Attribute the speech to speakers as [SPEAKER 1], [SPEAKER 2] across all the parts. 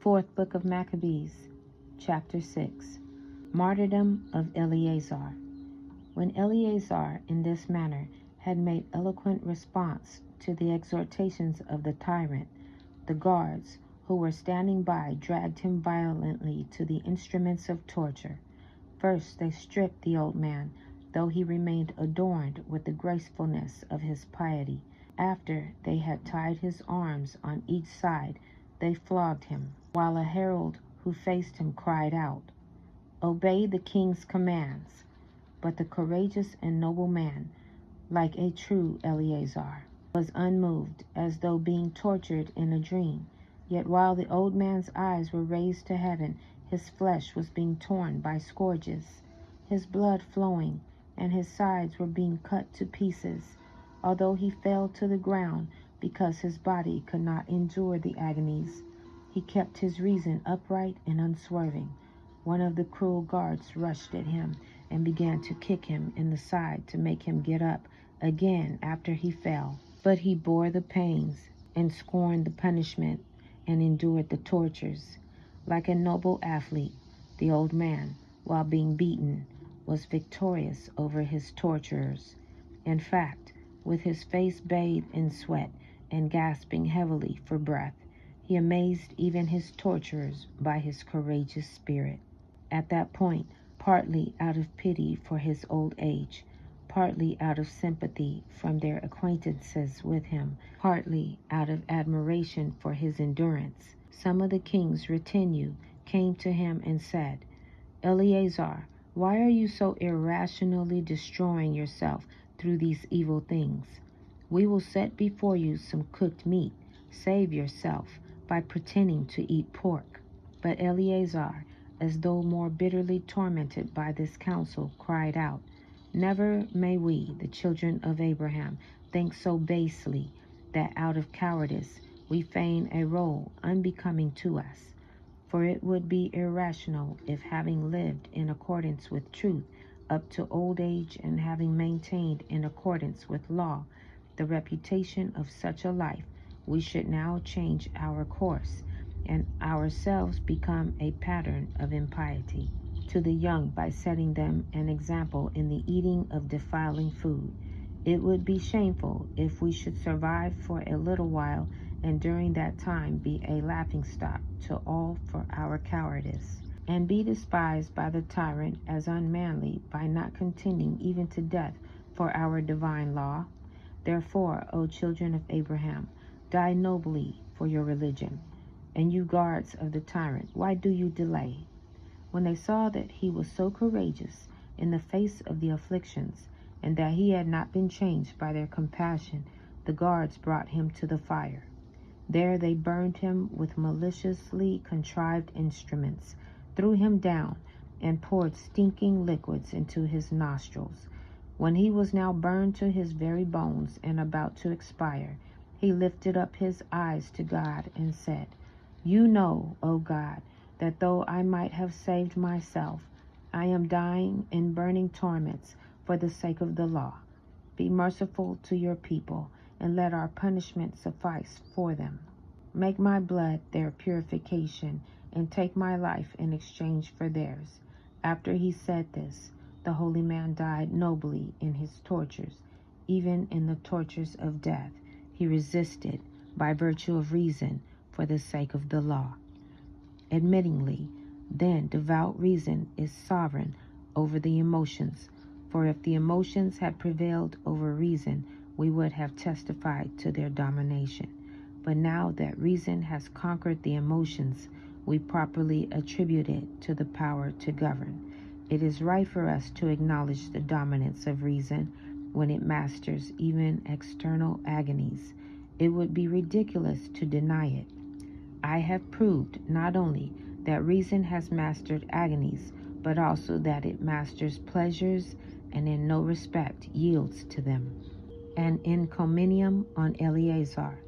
[SPEAKER 1] fourth book of Maccabees, chapter 6. Martyrdom of Eleazar. When Eleazar in this manner had made eloquent response to the exhortations of the tyrant, the guards who were standing by dragged him violently to the instruments of torture. First they stripped the old man, though he remained adorned with the gracefulness of his piety. After they had tied his arms on each side, they flogged him, while a herald who faced him cried out, "Obey the king's commands." But the courageous and noble man, like a true Eleazar, was unmoved, as though being tortured in a dream. Yet while the old man's eyes were raised to heaven, his flesh was being torn by scourges, his blood flowing, and his sides were being cut to pieces. Although he fell to the ground because his body could not endure the agonies, he kept his reason upright and unswerving. One of the cruel guards rushed at him and began to kick him in the side to make him get up again after he fell. But he bore the pains and scorned the punishment and endured the tortures. Like a noble athlete, the old man, while being beaten, was victorious over his torturers. In fact, with his face bathed in sweat and gasping heavily for breath, he amazed even his torturers by his courageous spirit. At that point, partly out of pity for his old age, partly out of sympathy from their acquaintances with him, partly out of admiration for his endurance, some of the king's retinue came to him and said, "Eleazar, why are you so irrationally destroying yourself through these evil things? We will set before you some cooked meat. Save yourself by pretending to eat pork." But Eleazar, as though more bitterly tormented by this counsel, cried out, "Never may we, the children of Abraham, think so basely that out of cowardice we feign a role unbecoming to us. For it would be irrational if, having lived in accordance with truth up to old age and having maintained in accordance with law the reputation of such a life, we should now change our course and ourselves become a pattern of impiety to the young by setting them an example in the eating of defiling food. It would be shameful if we should survive for a little while and during that time be a laughingstock to all for our cowardice, and be despised by the tyrant as unmanly by not contending even to death for our divine law. Therefore, O children of Abraham, die nobly for your religion. And you guards of the tyrant, why do you delay?" When they saw that he was so courageous in the face of the afflictions, and that he had not been changed by their compassion, the guards brought him to the fire. There they burned him with maliciously contrived instruments, threw him down, and poured stinking liquids into his nostrils. When he was now burned to his very bones and about to expire, he lifted up his eyes to God and said, "You know, O God, that though I might have saved myself, I am dying in burning torments for the sake of the law. Be merciful to your people, and let our punishment suffice for them. Make my blood their purification, and take my life in exchange for theirs." After he said this, the holy man died nobly in his tortures. Even in the tortures of death, he resisted by virtue of reason for the sake of the law. Admittingly, then, devout reason is sovereign over the emotions, for if the emotions had prevailed over reason, we would have testified to their domination. But now that reason has conquered the emotions, we properly attribute it to the power to govern. It is right for us to acknowledge the dominance of reason when it masters even external agonies. It would be ridiculous to deny it. I have proved not only that reason has mastered agonies, but also that it masters pleasures and in no respect yields to them. An encomium on Eleazar,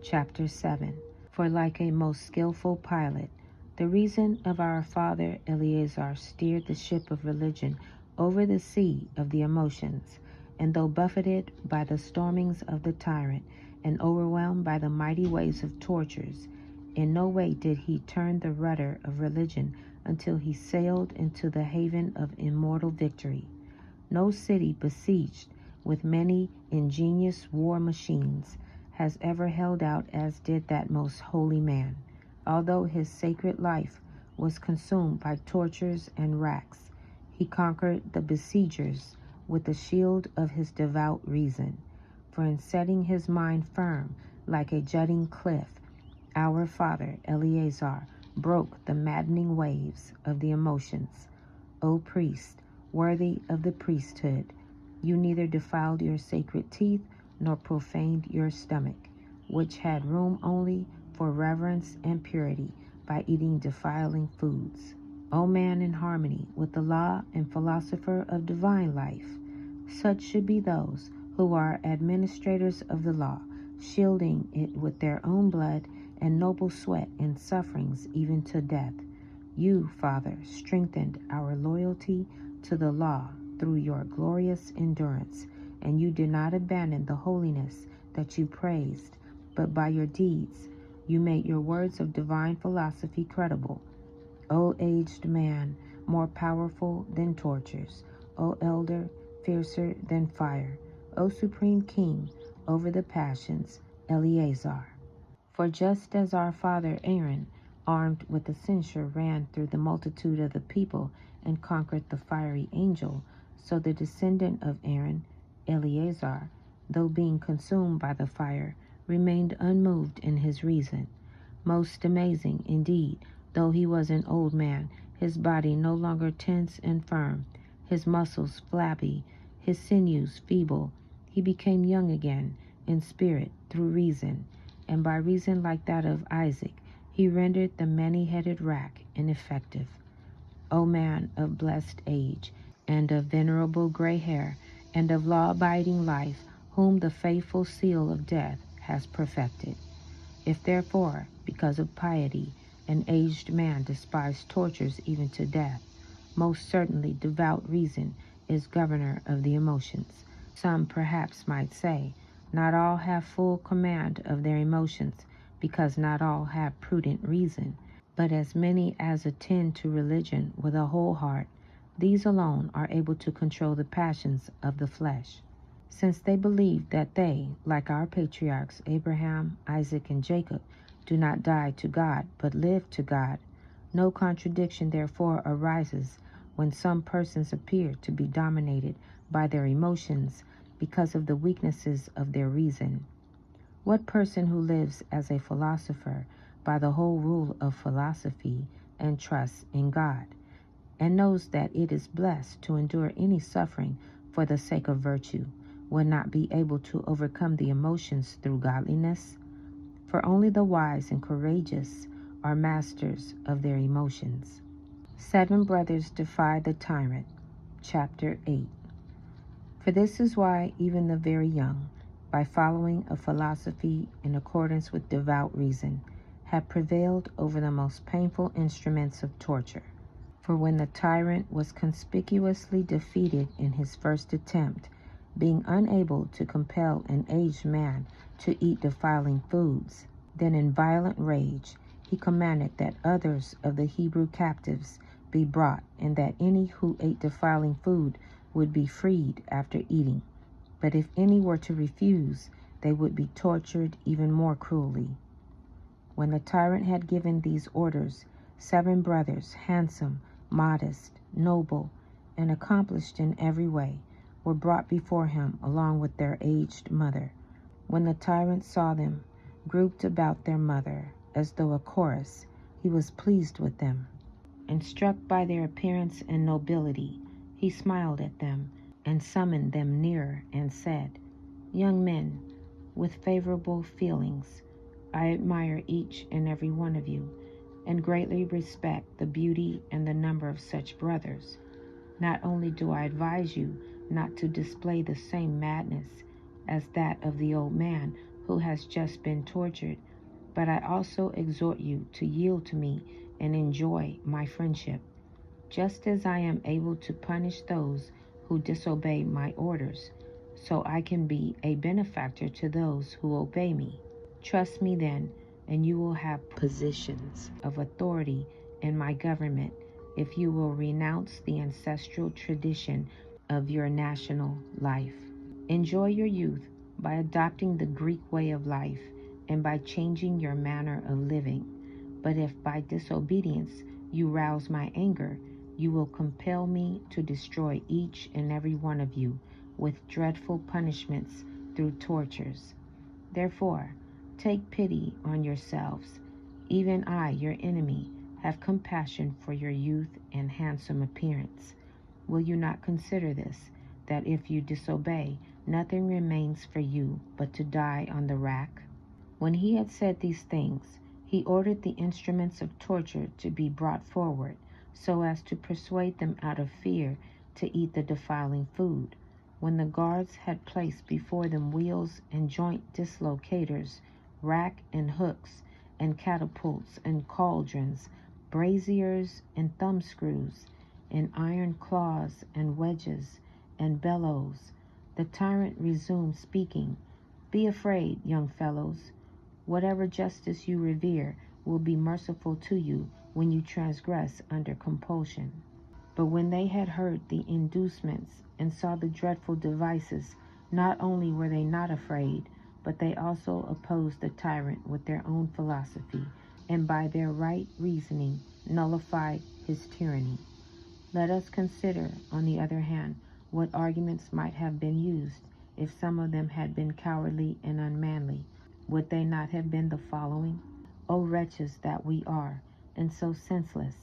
[SPEAKER 1] chapter 7. For like a most skillful pilot, the reason of our father Eleazar steered the ship of religion over the sea of the emotions, and though buffeted by the stormings of the tyrant and overwhelmed by the mighty waves of tortures, In no way did he turn the rudder of religion until he sailed into the haven of immortal victory. No city besieged with many ingenious war machines has ever held out as did that most holy man. Although his sacred life was consumed by tortures and racks, he conquered the besiegers with the shield of his devout reason. For in setting his mind firm like a jutting cliff, our father Eleazar broke the maddening waves of the emotions. O priest, worthy of the priesthood, you neither defiled your sacred teeth nor profaned your stomach, which had room only for reverence and purity, by eating defiling foods. O man in harmony with the law and philosopher of divine life, such should be those who are administrators of the law, shielding it with their own blood and noble sweat and sufferings even to death. You, Father, strengthened our loyalty to the law through your glorious endurance, and you did not abandon the holiness that you praised, but by your deeds you made your words of divine philosophy credible. O aged man, more powerful than tortures, O elder, fiercer than fire, O supreme king over the passions, Eleazar. For just as our father Aaron, armed with the censer, ran through the multitude of the people and conquered the fiery angel, so the descendant of Aaron, Eleazar, though being consumed by the fire, remained unmoved in his reason. Most amazing, indeed, though he was an old man, his body no longer tense and firm, his muscles flabby, his sinews feeble, he became young again in spirit through reason, and by reason like that of Isaac, he rendered the many-headed rack ineffective. O man of blessed age, and of venerable gray hair, and of law-abiding life, whom the faithful seal of death has perfected. If therefore, because of piety, an aged man despised tortures even to death, most certainly devout reason is governor of the emotions. Some perhaps might say, not all have full command of their emotions, because not all have prudent reason, but as many as attend to religion with a whole heart, these alone are able to control the passions of the flesh. Since they believe that they, like our patriarchs Abraham, Isaac, and Jacob, do not die to God, but live to God, no contradiction therefore arises when some persons appear to be dominated by their emotions because of the weaknesses of their reason. What person who lives as a philosopher by the whole rule of philosophy and trusts in God, and knows that it is blessed to endure any suffering for the sake of virtue, will not be able to overcome the emotions through godliness? For only the wise and courageous are masters of their emotions. 7 brothers defy the tyrant. Chapter 8. For this is why even the very young, by following a philosophy in accordance with devout reason, have prevailed over the most painful instruments of torture. For when the tyrant was conspicuously defeated in his first attempt, being unable to compel an aged man to eat defiling foods, then in violent rage he commanded that others of the Hebrew captives be brought, and that any who ate defiling food would be freed after eating. But if any were to refuse, they would be tortured even more cruelly. When the tyrant had given these orders, 7 brothers, handsome, modest, noble, and accomplished in every way, were brought before him along with their aged mother. When the tyrant saw them, grouped about their mother, as though a chorus, he was pleased with them, and struck by their appearance and nobility, he smiled at them, and summoned them nearer, and said, Young men, with favorable feelings, I admire each and every one of you, and greatly respect the beauty and the number of such brothers. Not only do I advise you not to display the same madness as that of the old man who has just been tortured, but I also exhort you to yield to me and enjoy my friendship, just as I am able to punish those who disobey my orders, so I can be a benefactor to those who obey me. Trust me then, and you will have positions of authority in my government if you will renounce the ancestral tradition of your national life. Enjoy your youth by adopting the Greek way of life and by changing your manner of living. But if by disobedience you rouse my anger, you will compel me to destroy each and every one of you with dreadful punishments through tortures. Therefore, take pity on yourselves. Even I, your enemy, have compassion for your youth and handsome appearance. Will you not consider this, that if you disobey, nothing remains for you but to die on the rack? When he had said these things, he ordered the instruments of torture to be brought forward, so as to persuade them out of fear to eat the defiling food. When the guards had placed before them wheels and joint dislocators, rack and hooks, and catapults and cauldrons, braziers and thumbscrews, and iron claws and wedges and bellows, the tyrant resumed speaking, "Be afraid, young fellows. Whatever justice you revere will be merciful to you when you transgress under compulsion." But when they had heard the inducements and saw the dreadful devices, not only were they not afraid, but they also opposed the tyrant with their own philosophy, and by their right reasoning nullified his tyranny. Let us consider, on the other hand, what arguments might have been used if some of them had been cowardly and unmanly. Would they not have been the following? O wretches that we are, and so senseless!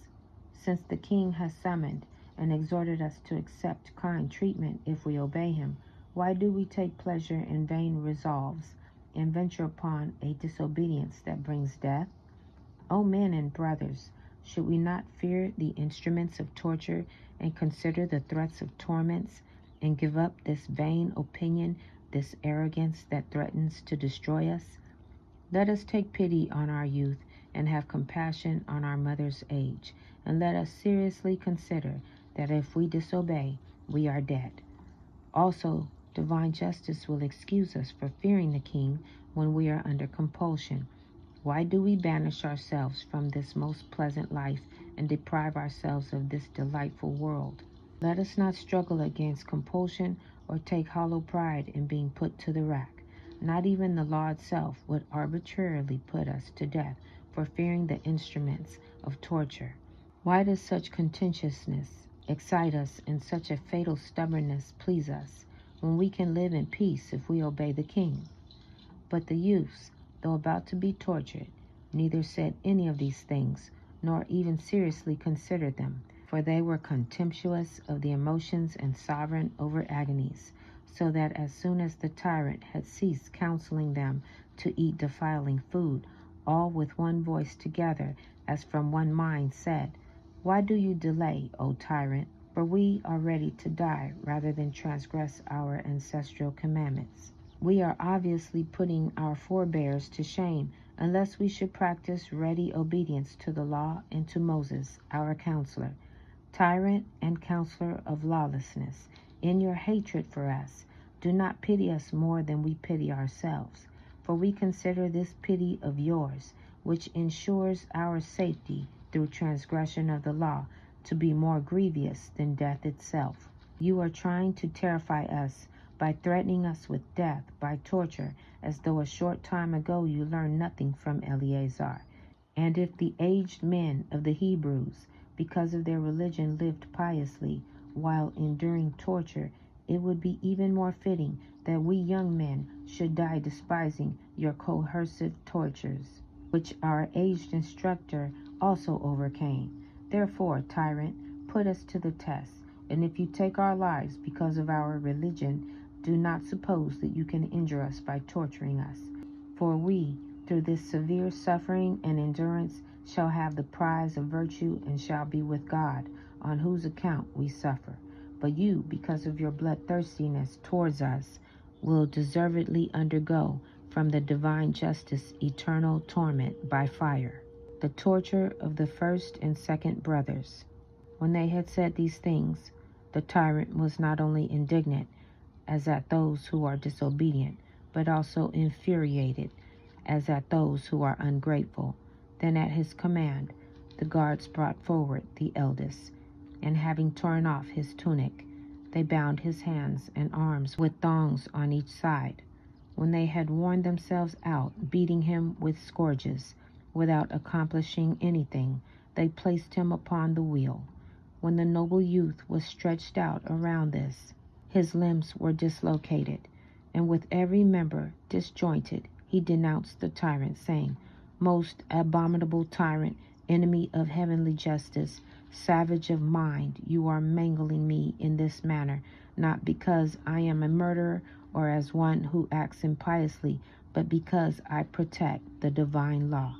[SPEAKER 1] Since the king has summoned and exhorted us to accept kind treatment if we obey him, why do we take pleasure in vain resolves and venture upon a disobedience that brings death? O men and brothers, should we not fear the instruments of torture and consider the threats of torments and give up this vain opinion, this arrogance that threatens to destroy us? Let us take pity on our youth and have compassion on our mother's age, and let us seriously consider that if we disobey, we are dead. Also, divine justice will excuse us for fearing the king when we are under compulsion. Why do we banish ourselves from this most pleasant life and deprive ourselves of this delightful world? Let us not struggle against compulsion or take hollow pride in being put to the rack. Not even the law itself would arbitrarily put us to death for fearing the instruments of torture. Why does such contentiousness excite us and such a fatal stubbornness please us, when we can live in peace if we obey the king? But the youths, though about to be tortured, neither said any of these things, nor even seriously considered them, for they were contemptuous of the emotions and sovereign over agonies, so that as soon as the tyrant had ceased counseling them to eat defiling food, all with one voice together, as from one mind, said, "Why do you delay, O tyrant? For we are ready to die rather than transgress our ancestral commandments." We are obviously putting our forebears to shame unless we should practice ready obedience to the law and to Moses, our counselor. Tyrant and counselor of lawlessness, in your hatred for us, do not pity us more than we pity ourselves, for we consider this pity of yours, which ensures our safety through transgression of the law, to be more grievous than death itself. You are trying to terrify us by threatening us with death by torture, as though a short time ago you learned nothing from Eleazar. And if the aged men of the Hebrews, because of their religion, lived piously while enduring torture, it would be even more fitting that we young men should die despising your coercive tortures, which our aged instructor also overcame. Therefore, tyrant, put us to the test, and if you take our lives because of our religion, do not suppose that you can injure us by torturing us. For we, through this severe suffering and endurance, shall have the prize of virtue and shall be with God, on whose account we suffer. But you, because of your bloodthirstiness towards us, will deservedly undergo from the divine justice eternal torment by fire. The torture of the first and second brothers. When they had said these things, the tyrant was not only indignant as at those who are disobedient, but also infuriated, as at those who are ungrateful. Then at his command, the guards brought forward the eldest, and having torn off his tunic, they bound his hands and arms with thongs on each side. When they had worn themselves out, beating him with scourges, without accomplishing anything, they placed him upon the wheel. When the noble youth was stretched out around this, his limbs were dislocated, and with every member disjointed, he denounced the tyrant, saying, "Most abominable tyrant, enemy of heavenly justice, savage of mind, you are mangling me in this manner, not because I am a murderer or as one who acts impiously, but because I protect the divine law."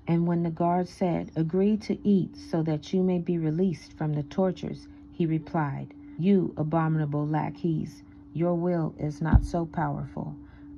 [SPEAKER 1] And when the guard said, "Agree to eat so that you may be released from the tortures," he replied, "You abominable lackeys, your will is not so powerful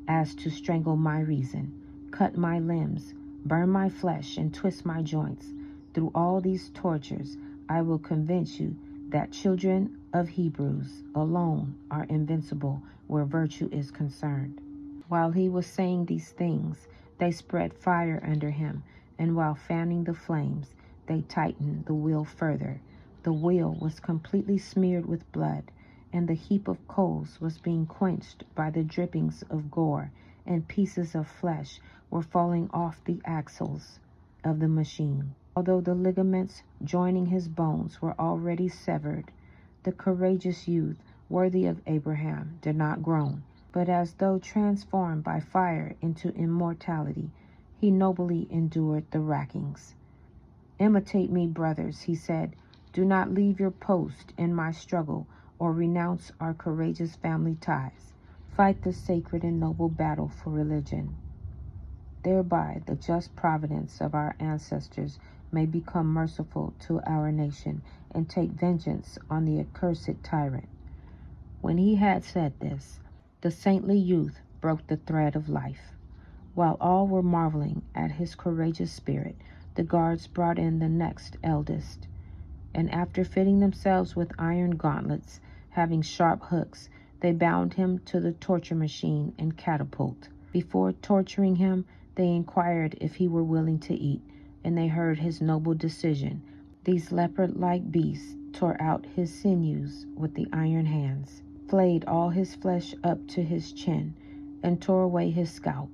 [SPEAKER 1] as to strangle my reason, cut my limbs, burn my flesh, and twist my joints. Through all these tortures, I will convince you that children of Hebrews alone are invincible where virtue is concerned." While he was saying these things, they spread fire under him, and while fanning the flames, they tightened the wheel further. The wheel was completely smeared with blood, and the heap of coals was being quenched by the drippings of gore, and pieces of flesh were falling off the axles of the machine. Although the ligaments joining his bones were already severed, the courageous youth, worthy of Abraham, did not groan, but as though transformed by fire into immortality, he nobly endured the rackings. "Imitate me, brothers," he said. "Do not leave your post in my struggle or renounce our courageous family ties. Fight the sacred and noble battle for religion. Thereby the just providence of our ancestors may become merciful to our nation and take vengeance on the accursed tyrant." When he had said this, the saintly youth broke the thread of life. While all were marveling at his courageous spirit, the guards brought in the next eldest, and after fitting themselves with iron gauntlets having sharp hooks, they bound him to the torture machine and catapult. Before torturing him, they inquired if he were willing to eat, and they heard his noble decision. These leopard-like beasts tore out his sinews with the iron hands, flayed all his flesh up to his chin, and tore away his scalp.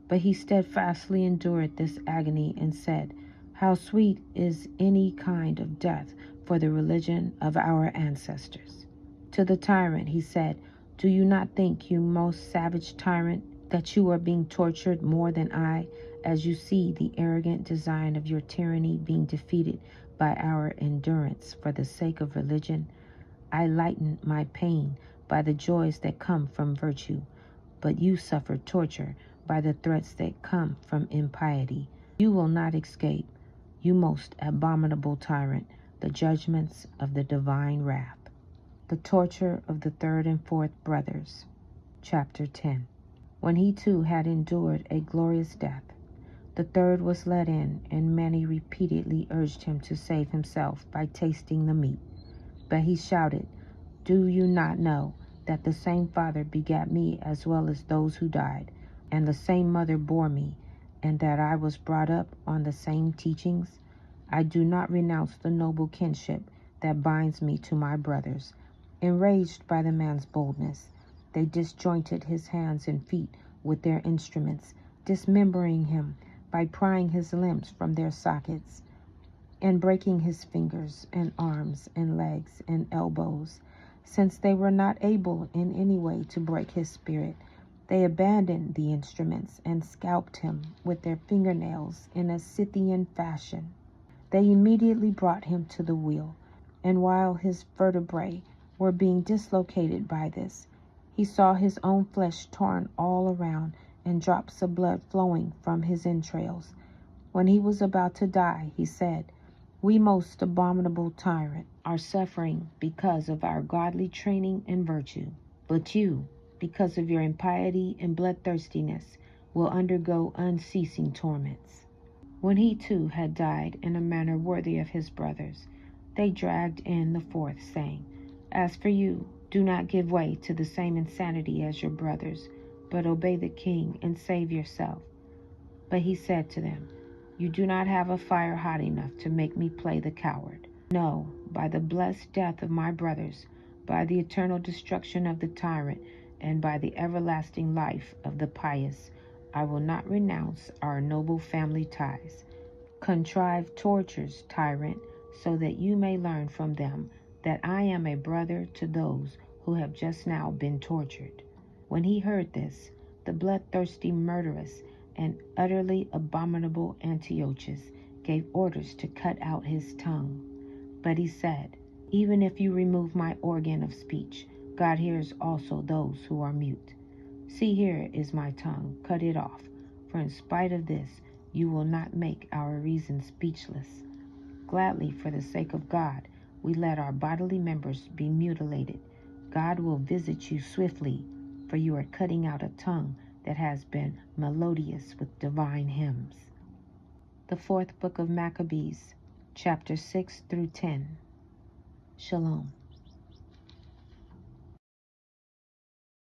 [SPEAKER 1] But he steadfastly endured this agony and said, "How sweet is any kind of death for the religion of our ancestors." To the tyrant he said, "Do you not think, you most savage tyrant, that you are being tortured more than I, as you see the arrogant design of your tyranny being defeated by our endurance for the sake of religion? I lighten my pain by the joys that come from virtue, but you suffer torture by the threats that come from impiety. You will not escape, you most abominable tyrant, the judgments of the divine wrath." The torture of the third and fourth brothers. Chapter 10. When he too had endured a glorious death, the third was let in, and many repeatedly urged him to save himself by tasting the meat. But he shouted, "Do you not know that the same Father begat me as well as those who died, and the same mother bore me, and that I was brought up on the same teachings? I do not renounce the noble kinship that binds me to my brothers." Enraged by the man's boldness, they disjointed his hands and feet with their instruments, dismembering him by prying his limbs from their sockets, and breaking his fingers and arms and legs and elbows. Since they were not able in any way to break his spirit, they abandoned the instruments and scalped him with their fingernails in a Scythian fashion. They immediately brought him to the wheel, and while his vertebrae were being dislocated by this, he saw his own flesh torn all around and drops of blood flowing from his entrails. When he was about to die, he said, "We most abominable tyrant are suffering because of our godly training and virtue, but you, because of your impiety and bloodthirstiness, will undergo unceasing torments." When he too had died in a manner worthy of his brothers, they dragged in the fourth, saying, "As for you, do not give way to the same insanity as your brothers, but obey the king and save yourself." But he said to them, "You do not have a fire hot enough to make me play the coward. No, by the blessed death of my brothers, by the eternal destruction of the tyrant, and by the everlasting life of the pious, I will not renounce our noble family ties. Contrive tortures, tyrant, so that you may learn from them that I am a brother to those who have just now been tortured." When he heard this, the bloodthirsty, murderous, and utterly abominable Antiochus gave orders to cut out his tongue. But he said, "Even if you remove my organ of speech, God hears also those who are mute. See, here is my tongue, cut it off, for in spite of this you will not make our reason speechless. Gladly, for the sake of God, we let our bodily members be mutilated. God will visit you swiftly, for you are cutting out a tongue that has been melodious with divine hymns." The fourth book of Maccabees, chapter 6 through 10. Shalom.